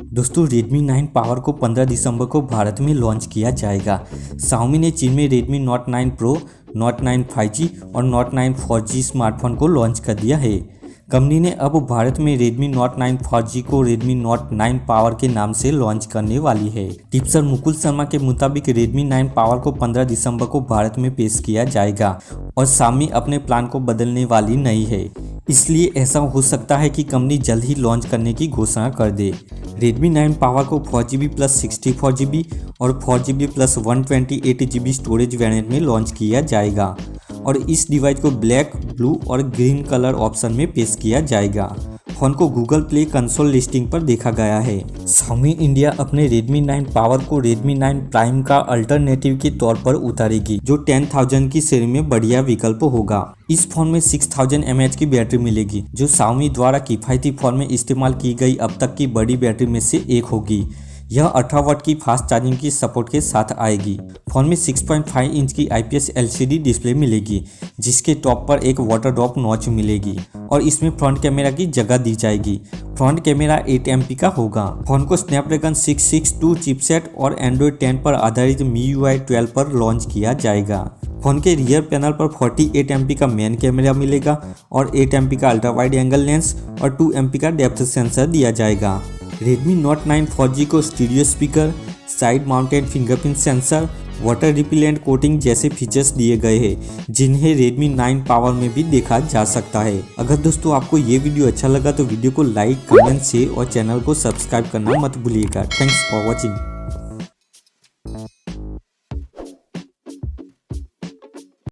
दोस्तों Redmi 9 power को 15 दिसंबर को भारत में लॉन्च किया जाएगा। Xiaomi ने चीन में Redmi Note 9 Pro, Note 9 5G और Note 9 4G स्मार्टफोन को लॉन्च कर दिया है। कंपनी ने अब भारत में Redmi Note 9 4G को Redmi Note 9 पावर के नाम से लॉन्च करने वाली है। टिप्सर मुकुल शर्मा के मुताबिक Redmi 9 पावर को 15 दिसंबर को भारत में पेश किया जाएगा और Xiaomi अपने प्लान को बदलने वाली नहीं है, इसलिए ऐसा हो सकता है कि कंपनी जल्द ही लॉन्च करने की घोषणा कर दे। Redmi 9 पावर को 4GB प्लस 64GB और 4GB plus 128GB storage variant में लॉन्च किया जाएगा और इस डिवाइस को ब्लैक, ब्लू और ग्रीन कलर ऑप्शन में पेश किया जाएगा। फोन को गूगल प्ले कंसोल लिस्टिंग पर देखा गया है। Xiaomi इंडिया अपने Redmi 9 पावर को Redmi 9 प्राइम का अल्टरनेटिव के तौर पर उतारेगी, जो 10,000 की श्रेणी में बढ़िया विकल्प होगा। इस फोन में 6000 mAh की बैटरी मिलेगी, जो Xiaomi द्वारा किफायती फोन में इस्तेमाल की गई अब तक की बड़ी बैटरी में से एक होगी। यह 18 वाट की फास्ट चार्जिंग की सपोर्ट के साथ आएगी। फोन में 6.5 इंच की IPS LCD डिस्प्ले मिलेगी, जिसके टॉप पर एक वाटर ड्रॉप नॉच मिलेगी और इसमें फ्रंट कैमरा की जगह दी जाएगी। फ्रंट कैमरा 8 MP का होगा। फोन को स्नैपड्रैगन 662 चिपसेट और Android 10 पर आधारित MIUI 12 पर लॉन्च किया जाएगा। फोन के रियर पैनल पर 48 MP का मेन कैमरा मिलेगा और 8 MP का अल्ट्रा वाइड एंगल लेंस और 2 MP का डेप्थ सेंसर दिया जाएगा। Redmi Note 9 4G को stereo speaker, side mounted fingerprint sensor, water repellent coating जैसे फीचर्स दिए गए हैं, जिन्हें Redmi 9 पावर में भी देखा जा सकता है। अगर दोस्तों आपको ये वीडियो अच्छा लगा तो वीडियो को लाइक, कमेंट, शेयर और चैनल को सब्सक्राइब करना मत भूलिएगा। Thanks for watching.